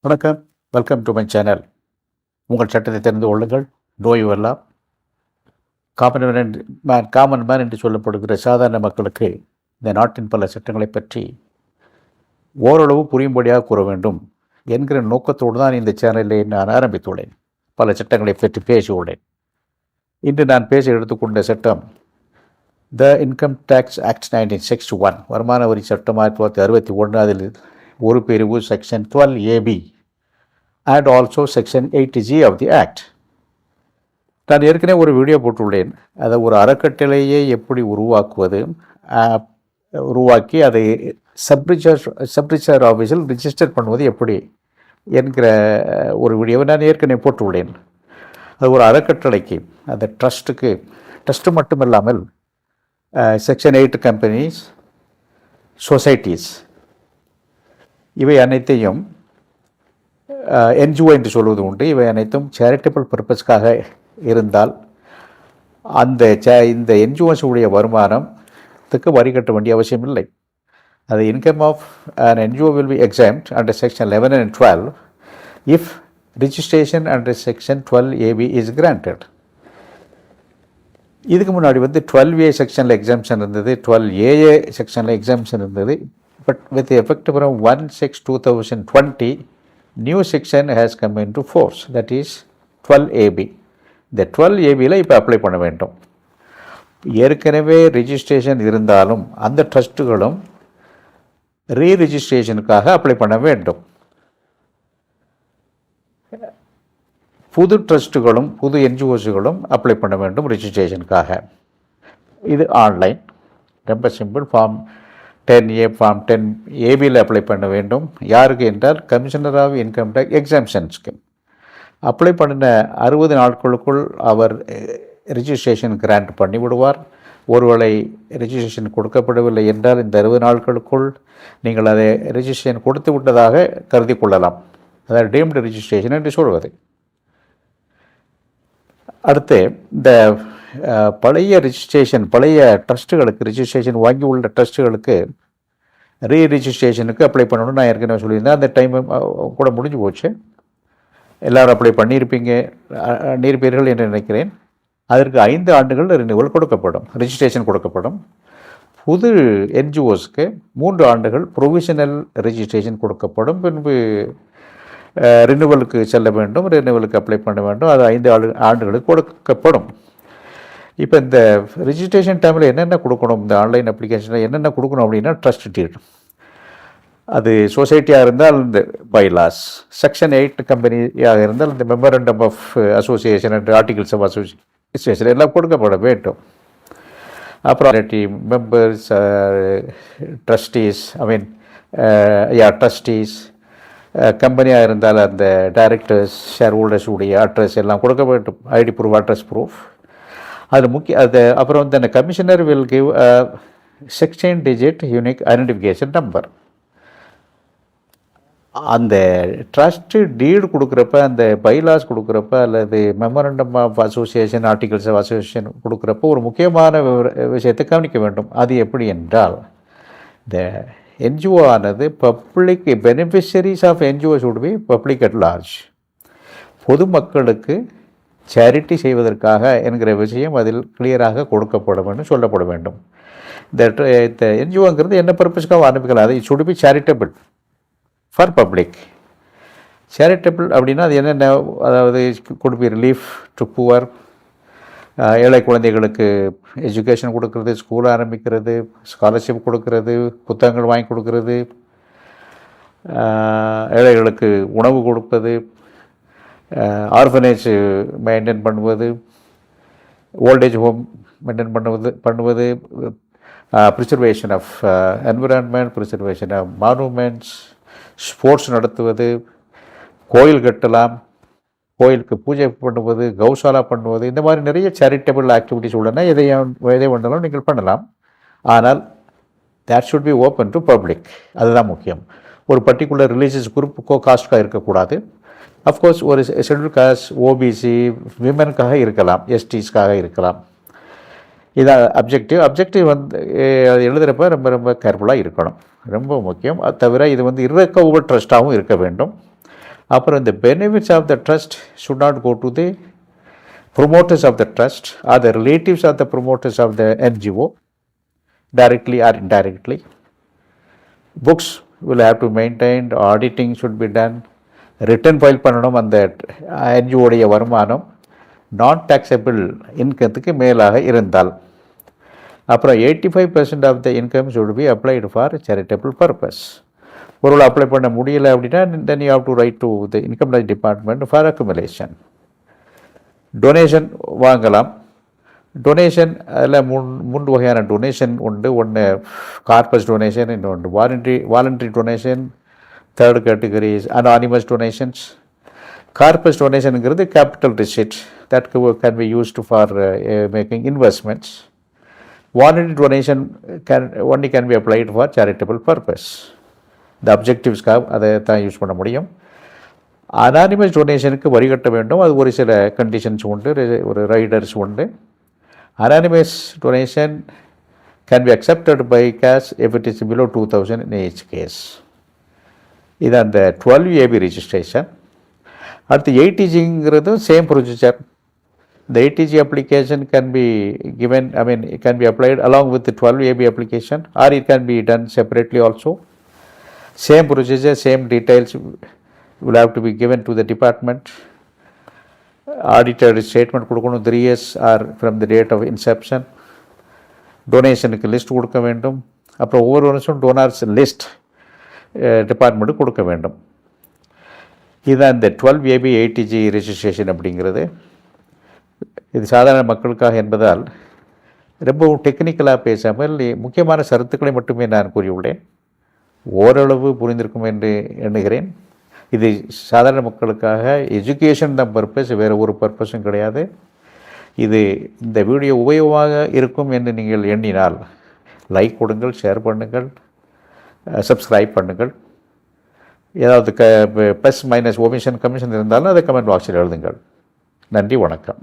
வணக்கம். Welcome to my channel. உங்கள் சட்டத்தை தெரிந்து கொள்ளுங்கள். நோயுவெல்லாம் காமன் மேன் என்று சொல்லப்படுகிற சாதாரண மக்களுக்கு இந்த நாட்டின் பல சட்டங்களை பற்றி ஓரளவு புரியும்படியாக கூற வேண்டும் என்கிற நோக்கத்தோடு தான் இந்த சேனலை நான் ஆரம்பித்துள்ளேன். பல சட்டங்களை பற்றி பேசியுள்ளேன். இன்று நான் பேச எடுத்துக்கொண்ட சட்டம் த இன்கம் டேக்ஸ் ஆக்ட் 1961, வருமான வரி சட்டம் 1961. அதில் ஒரு பிரிவு section 12AB and also section 80G of the act. நான் ஏற்கனவே ஒரு வீடியோ போட்டுள்ளேன். அதை ஒரு அறக்கட்டளையை எப்படி உருவாக்கி அதை சப்ரிஜிஸ்ட்ரார் ஆஃபீஸில் ரிஜிஸ்டர் பண்ணுவது எப்படி என்கிற ஒரு வீடியோவை நான் ஏற்கனவே போட்டுள்ளேன். அது ஒரு அறக்கட்டளைக்கு, அந்த ட்ரஸ்ட்டு மட்டுமில்லாமல் செக்ஷன் 8 கம்பெனிஸ், சொசைட்டிஸ், இவை அனைத்தையும் என்ஜிஓ என்று சொல்வது உண்டு. இவை அனைத்தும் சேரிட்டபிள் பர்பஸ்க்காக இருந்தால் இந்த என்ஜிஓஸ் உடைய வருமானத்துக்கு வரி கட்ட வேண்டிய அவசியம் இல்லை. அது income of an NGO will be exempt under section 11 and 12 if registration under section 12AB is granted. இதுக்கு முன்னாடி 12A செக்ஷனில் எக்ஸாம்ஷன் இருந்தது, 12AA செக்ஷனில் எக்ஸாம்ஷன் இருந்தது. But with effect from 1/6/2020 new section has come in to force, that is 12AB. இந்த 12ABயில் இப்போ apply பண்ண வேண்டும். ஏற்கனவே ரிஜிஸ்ட்ரேஷன் இருந்தாலும் அந்த ட்ரஸ்ட்டுகளும் ரீரிஜிஸ்ட்ரேஷனுக்காக அப்ளை பண்ண வேண்டும். புது ட்ரஸ்ட்டுகளும் புது என்ஜிஓஸுகளும் அப்ளை பண்ண வேண்டும் ரிஜிஸ்ட்ரேஷனுக்காக. இது ஆன்லைன், ரொம்ப சிம்பிள். ஃபார்ம் 10A ஃபார்ம் 10ABயில் அப்ளை பண்ண வேண்டும். யாருக்கு என்றால் கமிஷனர் ஆஃப் இன்கம் டேக்ஸ் எக்ஸாம்ஷன்ஸ்க்கு. அப்ளை பண்ணின 60 நாட்களுக்குள் அவர் ரிஜிஸ்ட்ரேஷன் கிராண்ட் பண்ணி விடுவார். ஒருவேளை ரிஜிஸ்ட்ரேஷன் கொடுக்கப்படவில்லை என்றால் இந்த 60 நாட்களுக்குள் நீங்கள் அதை ரிஜிஸ்ட்ரேஷன் கொடுத்து விட்டதாக கருதி கொள்ளலாம். அதாவது டீம்டு ரிஜிஸ்ட்ரேஷன் என்று சொல்வது. அடுத்து இந்த பழைய ட்ரஸ்ட்டுகளுக்கு, ரிஜிஸ்ட்ரேஷன் வாங்கி உள்ள ட்ரஸ்ட்டுகளுக்கு ரீரிஜிஸ்ட்ரேஷனுக்கு அப்ளை பண்ணணும்னு நான் ஏற்கனவே சொல்லியிருந்தேன். அந்த டைம் கூட முடிஞ்சு போச்சு. எல்லோரும் அப்ளை பண்ணியிருப்பீர்கள் என்று நினைக்கிறேன். அதற்கு 5 ஆண்டுகள் ரினிவல் கொடுக்கப்படும், ரிஜிஸ்ட்ரேஷன் கொடுக்கப்படும். புது என்ஜிஓஸ்க்கு 3 ஆண்டுகள் ப்ரொவிஷனல் ரிஜிஸ்ட்ரேஷன் கொடுக்கப்படும். பின்பு ரினிவலுக்கு செல்ல வேண்டும், ரினிவலுக்கு அப்ளை பண்ண வேண்டும். அது 5 ஆண்டுகளுக்கு கொடுக்கப்படும். இப்போ இந்த ரிஜிஸ்ட்ரேஷன் டைமில் என்னென்ன கொடுக்கணும், இந்த ஆன்லைன் அப்ளிகேஷனில் என்னென்ன கொடுக்கணும் அப்படின்னா, ட்ரஸ்ட் டீட், அது சொசைட்டியாக இருந்தால் இந்த பைலாஸ், செக்ஷன் 8 கம்பெனியாக இருந்தால் இந்த memorandum of association and articles of association எல்லாம் கொடுக்கப்பட வேண்டும். அப்புறம் மெம்பர்ஸ், ட்ரஸ்டீஸ், ட்ரஸ்டீஸ், கம்பெனியாக இருந்தால் அந்த டைரக்டர்ஸ், ஷேர் ஹோல்டர்ஸ் உடைய அட்ரஸ் எல்லாம் கொடுக்க வேண்டும். ID proof, address proof. அது அப்புறம் அந்த commissioner will give 16 digit unique identification number. அந்த ட்ரஸ்ட்டு டீடு கொடுக்குறப்ப, அந்த பைலாஸ் கொடுக்குறப்ப, அல்லது memorandum of association, articles of association கொடுக்குறப்போ ஒரு முக்கியமான விஷயத்தை கவனிக்க வேண்டும். அது எப்படி என்றால், இந்த என்ஜிஓ ஆனது public beneficiaries of NGOs would be public at large. பொதுமக்களுக்கு சேரிட்டி செய்வதற்காக என்கிற விஷயம் அதில் கிளியராக கொடுக்கப்பட வேண்டும், சொல்லப்பட வேண்டும். இந்த என்ஜிஓங்கிறது என்ன பர்பஸ்க்காக ஆரம்பிக்கலாம், அது should be charitable for public. Charitable அப்படின்னா அது என்னென்ன, அதாவது could be relief to poor, ஏழை குழந்தைகளுக்கு எஜுகேஷன் கொடுக்கறது, ஸ்கூல் ஆரம்பிக்கிறது, ஸ்காலர்ஷிப் கொடுக்கறது, புத்தகங்கள் வாங்கி கொடுக்கறது, ஏழைகளுக்கு உணவு கொடுப்பது, ஆர்ஃபனேஜ் மெயின்டைன் பண்ணுவது, ஓல்டேஜ் ஹோம் மெயின்டைன் பண்ணுவது, preservation of environment, preservation of monuments, sports நடத்துவது, கோயில் கட்டலாம், கோயிலுக்கு பூஜை பண்ணுவது, கௌசாலா பண்ணுவது, இந்த மாதிரி நிறைய சேரிட்டபிள் ஆக்டிவிட்டிஸ் உள்ளன. எதை வேணாலும் நீங்கள் பண்ணலாம். ஆனால் that should be open to public. அதுதான் முக்கியம். ஒரு பர்டிகுலர் ரிலீஜியஸ் குரூப்புக்கோ காஸ்ட்காக இருக்கக்கூடாது. அஃப்கோர்ஸ் ஒரு ஷெட்யூல் காஸ்ட், ஓபிசி, விமனுக்காக இருக்கலாம், எஸ்டிஸ்க்காக இருக்கலாம். இதான் அப்ஜெக்டிவ் எழுதுகிறப்ப ரொம்ப ரொம்ப கேர்ஃபுல்லாக இருக்கணும், ரொம்ப முக்கியம். அது தவிர இது இர்ரெக்கவபிள் ட்ரஸ்ட்டாகவும் இருக்க வேண்டும். அப்புறம் இந்த benefits of the trust should not go to the promoters of the trust or the relatives of the promoters of the NGO, directly or indirectly. Books will have to maintain, auditing should be done, return file பண்ணணும். அந்த NGO உடைய வருமானம் நான் taxable இன்கத்துக்கு மேலாக இருந்தால். அப்புறம் 85% of the income should be applied for charitable purpose. ஒருவேளை apply பண்ண முடியலை அப்படின்னா then you have to write to the income tax department for accumulation. Donation வாங்கலாம். டொனேஷன் அதில் மூன்று வகையான டொனேஷன் உண்டு. ஒன்று கார்பஸ் டொனேஷன், இன்னொன்று voluntary donation, third category anonymous donations. Corpus டொனேஷனுங்கிறது capital receipt that can be used for making investments. Voluntary donation only can be applied for charitable purpose. இந்த அப்ஜெக்டிவ்ஸ்க்காக அதை தான் யூஸ் பண்ண முடியும். அனானிமஸ் டொனேஷனுக்கு வரி கட்ட வேண்டும். அது ஒரு சில கண்டிஷன்ஸ் உண்டு, ஒரு ரைடர்ஸ் உண்டு. Anonymous donation can be accepted by cash if it is below 2000 in each case. இது அந்த 12AB ரிஜிஸ்ட்ரேஷன். அடுத்து ஏடிஜிங்கிறது same procedure. The ATG application can be given, it can be applied along with the 12AB application, or it can be done separately also. Same procedure, same details will have to be given to the department. Audited statement கொடுக்கணும் 3 years or from the date of inception. டொனேஷனுக்கு list கொடுக்க வேண்டும். அப்புறம் ஒவ்வொரு வருஷம் donors list department கொடுக்க வேண்டும். இதுதான் இந்த 12AB ATG ரெஜிஸ்ட்ரேஷன் அப்படிங்கிறது. இது சாதாரண மக்களுக்காக என்பதால் ரொம்பவும் டெக்னிக்கலாக பேசாமல் முக்கியமான கருத்துக்களை மட்டுமே நான் கூறியுள்ளேன். ஓரளவு புரிந்திருக்கும் என்று எண்ணுகிறேன். இது சாதாரண மக்களுக்காக எஜுகேஷன் தான் பர்பஸ், வேறு ஒரு பர்பஸும் கிடையாது. இது இந்த வீடியோ உபயோகமாக இருக்கும் என்று நீங்கள் எண்ணினால் லைக் கொடுங்கள், ஷேர் பண்ணுங்கள், சப்ஸ்கிரைப் பண்ணுங்கள். ஏதாவது ப்ளஸ் மைனஸ் ஒமிஷன் கமிஷன் இருந்தாலும் அதை கமெண்ட் பாக்ஸில் எழுதுங்கள். நன்றி, வணக்கம்.